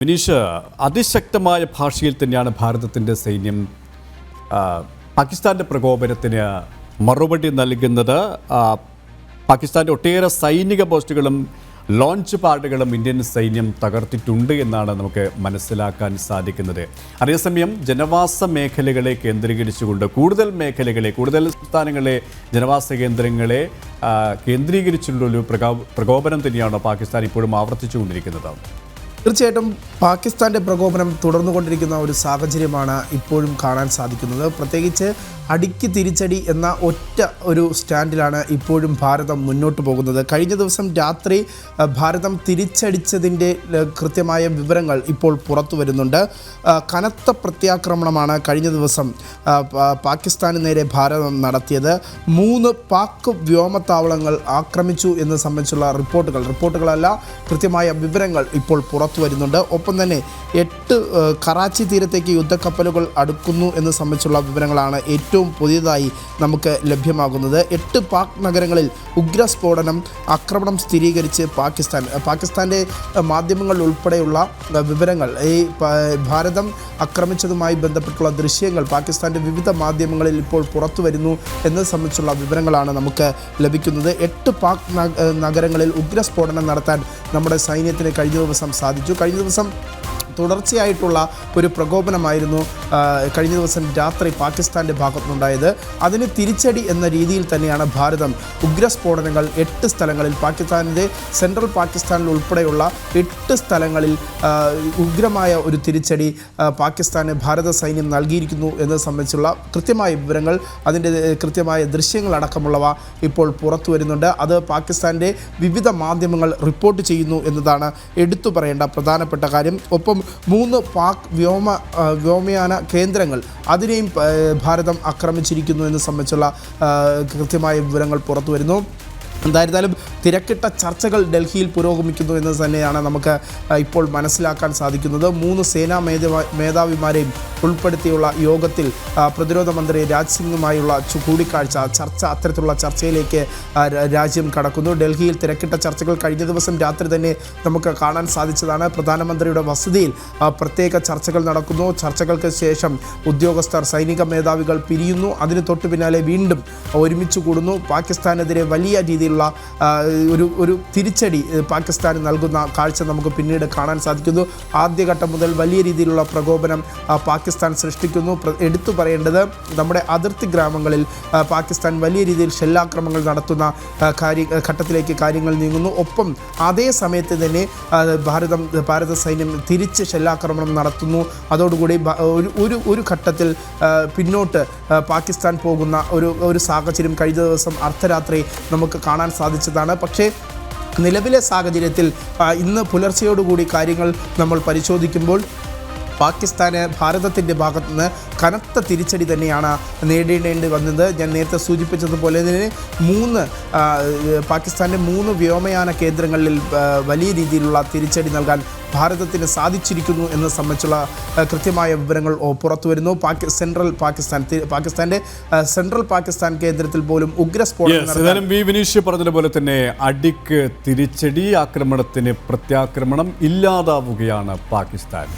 വിനീഷ്, അതിശക്തമായ ഭാഷയിൽ തന്നെയാണ് ഭാരതത്തിൻ്റെ സൈന്യം പാകിസ്ഥാൻ്റെ പ്രകോപനത്തിന് മറുപടി നൽകുന്നത്. പാകിസ്ഥാൻ്റെ ഒട്ടേറെ സൈനിക പോസ്റ്റുകളും ലോഞ്ച് പാഡുകളും ഇന്ത്യൻ സൈന്യം തകർത്തിട്ടുണ്ട് എന്നാണ് നമുക്ക് മനസ്സിലാക്കാൻ സാധിക്കുന്നത്. അതേസമയം ജനവാസ മേഖലകളെ കേന്ദ്രീകരിച്ചുകൊണ്ട് കൂടുതൽ സംസ്ഥാനങ്ങളെ ജനവാസ കേന്ദ്രങ്ങളെ കേന്ദ്രീകരിച്ചുള്ളൊരു പ്രകോപനം തന്നെയാണ് പാകിസ്ഥാൻ ഇപ്പോഴും ആവർത്തിച്ചുകൊണ്ടിരിക്കുന്നത്. തീർച്ചയായിട്ടും പാകിസ്ഥാൻ്റെ പ്രകോപനം തുടർന്നുകൊണ്ടിരിക്കുന്ന ഒരു സാഹചര്യമാണ് ഇപ്പോഴും കാണാൻ സാധിക്കുന്നത്. പ്രത്യേകിച്ച് അടിക്ക് തിരിച്ചടി എന്ന ഒറ്റ ഒരു സ്റ്റാൻഡിലാണ് ഇപ്പോഴും ഭാരതം മുന്നോട്ട് പോകുന്നത്. കഴിഞ്ഞ ദിവസം രാത്രി ഭാരതം തിരിച്ചടിച്ചതിൻ്റെ കൃത്യമായ വിവരങ്ങൾ ഇപ്പോൾ പുറത്തു വരുന്നുണ്ട്. കനത്ത പ്രത്യാക്രമണമാണ് കഴിഞ്ഞ ദിവസം പാകിസ്ഥാന് നേരെ ഭാരതം നടത്തിയത്. 3 പാക് വ്യോമത്താവളങ്ങൾ ആക്രമിച്ചു എന്ന് സംബന്ധിച്ചുള്ള റിപ്പോർട്ടുകളല്ല കൃത്യമായ വിവരങ്ങൾ ഇപ്പോൾ പുറത്തു വരുന്നുണ്ട്. ഒപ്പം തന്നെ 8 കറാച്ചി തീരത്തേക്ക് യുദ്ധക്കപ്പലുകൾ അടുക്കുന്നു എന്ന് സംബന്ധിച്ചുള്ള വിവരങ്ങളാണ് ഏറ്റവും പുതിയതായി നമുക്ക് ലഭ്യമാകുന്നത്. 8 പാക് നഗരങ്ങളിൽ ഉഗ്രസ്ഫോടനം ആക്രമണം സ്ഥിരീകരിച്ച് പാകിസ്ഥാൻ്റെ മാധ്യമങ്ങൾ ഉൾപ്പെടെയുള്ള വിവരങ്ങൾ ഈ ഭാരതം ആക്രമിച്ചതുമായി ബന്ധപ്പെട്ടുള്ള ദൃശ്യങ്ങൾ പാകിസ്ഥാൻ്റെ വിവിധ മാധ്യമങ്ങളിൽ ഇപ്പോൾ പുറത്തു വരുന്നു എന്നത് സംബന്ധിച്ചുള്ള വിവരങ്ങളാണ് നമുക്ക് ലഭിക്കുന്നത്. 8 പാക് നഗരങ്ങളിൽ ഉഗ്രസ്ഫോടനം നടത്താൻ നമ്മുടെ സൈന്യത്തിന് കഴിഞ്ഞ ദിവസം സാധിച്ചു. കഴിഞ്ഞ ദിവസം തുടർച്ചയായിട്ടുള്ള ഒരു പ്രകോപനമായിരുന്നു കഴിഞ്ഞ ദിവസം രാത്രി പാകിസ്ഥാൻ്റെ ഭാഗത്തുനിന്നുണ്ടായത്. അതിന് തിരിച്ചടി എന്ന രീതിയിൽ തന്നെയാണ് ഭാരതം ഉഗ്രസ്ഫോടനങ്ങൾ 8 സ്ഥലങ്ങളിൽ പാകിസ്ഥാനിൻ്റെ സെൻട്രൽ പാകിസ്ഥാനിൽ ഉൾപ്പെടെയുള്ള 8 സ്ഥലങ്ങളിൽ ഉഗ്രമായ ഒരു തിരിച്ചടി പാകിസ്ഥാന് ഭാരത സൈന്യം നൽകിയിരിക്കുന്നു എന്നത് സംബന്ധിച്ചുള്ള കൃത്യമായ വിവരങ്ങൾ, അതിൻ്റെ കൃത്യമായ ദൃശ്യങ്ങളടക്കമുള്ളവ ഇപ്പോൾ പുറത്തു വരുന്നുണ്ട്. അത് പാകിസ്ഥാൻ്റെ വിവിധ മാധ്യമങ്ങൾ റിപ്പോർട്ട് ചെയ്യുന്നു എന്നതാണ് എടുത്തു പറയേണ്ട പ്രധാനപ്പെട്ട കാര്യം. ഒപ്പം 3 പാക് വ്യോമയാന കേന്ദ്രങ്ങൾ അതിനെയും ഭാരതം ആക്രമിച്ചിരിക്കുന്നു എന്ന് സംബന്ധിച്ചുള്ള കൃത്യമായ വിവരങ്ങൾ പുറത്തു വരുന്നു. എന്തായിരുന്നാലും തിരക്കിട്ട ചർച്ചകൾ ഡൽഹിയിൽ പുരോഗമിക്കുന്നു എന്ന് തന്നെയാണ് നമുക്ക് ഇപ്പോൾ മനസ്സിലാക്കാൻ സാധിക്കുന്നത്. 3 സേനാ മേധാവിമാരെയും ഉൾപ്പെടുത്തിയുള്ള യോഗത്തിൽ പ്രതിരോധ മന്ത്രി രാജ് സിംഗുമായുള്ള കൂടിക്കാഴ്ച അത്തരത്തിലുള്ള ചർച്ചയിലേക്ക് രാജ്യം കടക്കുന്നു. ഡൽഹിയിൽ തിരക്കിട്ട ചർച്ചകൾ കഴിഞ്ഞ ദിവസം രാത്രി തന്നെ നമുക്ക് കാണാൻ സാധിച്ചതാണ്. പ്രധാനമന്ത്രിയുടെ വസതിയിൽ പ്രത്യേക ചർച്ചകൾ നടക്കുന്നു. ചർച്ചകൾക്ക് ശേഷം ഉദ്യോഗസ്ഥർ സൈനിക മേധാവികൾ പിരിയുന്നു. അതിന് തൊട്ടു പിന്നാലെ വീണ്ടും ഒരുമിച്ച് കൂടുന്നു. പാകിസ്ഥാനെതിരെ വലിയ രീതിയിൽ ഒരു തിരിച്ചടി പാകിസ്ഥാന് നൽകുന്ന കാഴ്ച നമുക്ക് പിന്നീട് കാണാൻ സാധിക്കുന്നു. ആദ്യഘട്ടം മുതൽ വലിയ രീതിയിലുള്ള പ്രകോപനം പാകിസ്ഥാൻ സൃഷ്ടിക്കുന്നു. എടുത്തു പറയേണ്ടത് നമ്മുടെ അതിർത്തി ഗ്രാമങ്ങളിൽ പാകിസ്ഥാൻ വലിയ രീതിയിൽ ഷെല്ലാക്രമണങ്ങൾ നടത്തുന്ന ഘട്ടത്തിലേക്ക് കാര്യങ്ങൾ നീങ്ങുന്നു. ഒപ്പം അതേ സമയത്ത് തന്നെ ഭാരത സൈന്യം തിരിച്ച് ഷെല്ലാക്രമണം നടത്തുന്നു. അതോടുകൂടി ഒരു ഘട്ടത്തിൽ പിന്നോട്ട് പാകിസ്ഥാൻ പോകുന്ന ഒരു സാഹചര്യം കഴിഞ്ഞ ദിവസം അർദ്ധരാത്രി നമുക്ക് കാണാൻ സാധിച്ചതാണ്. പക്ഷേ നിലവിലെ സാഹചര്യത്തിൽ ഇന്ന് പുലർച്ചയോടുകൂടി കാര്യങ്ങൾ നമ്മൾ പരിശോധിക്കുമ്പോൾ പാകിസ്ഥാന് ഭാരതത്തിൻ്റെ ഭാഗത്തുനിന്ന് കനത്ത തിരിച്ചടി തന്നെയാണ് നേരിടേണ്ടി വന്നത്. ഞാൻ നേരത്തെ സൂചിപ്പിച്ചതുപോലെ തന്നെ പാകിസ്ഥാൻ്റെ 3 വ്യോമയാന കേന്ദ്രങ്ങളിൽ വലിയ രീതിയിലുള്ള തിരിച്ചടി നൽകാൻ ഭാരതത്തിന് സാധിച്ചിരിക്കുന്നു എന്ന് സംബന്ധിച്ചുള്ള കൃത്യമായ വിവരങ്ങൾ പുറത്തു വരുന്നു. പാകിസ്ഥാൻ്റെ സെൻട്രൽ പാകിസ്ഥാൻ കേന്ദ്രത്തിൽ പോലും ഉഗ്രസ്ഫോടനം വിനീഷ് പറഞ്ഞതുപോലെ തന്നെ അടിക്ക് തിരിച്ചടി, ആക്രമണത്തിന് പ്രത്യാക്രമണം, ഇല്ലാതാവുകയാണ് പാകിസ്ഥാൻ.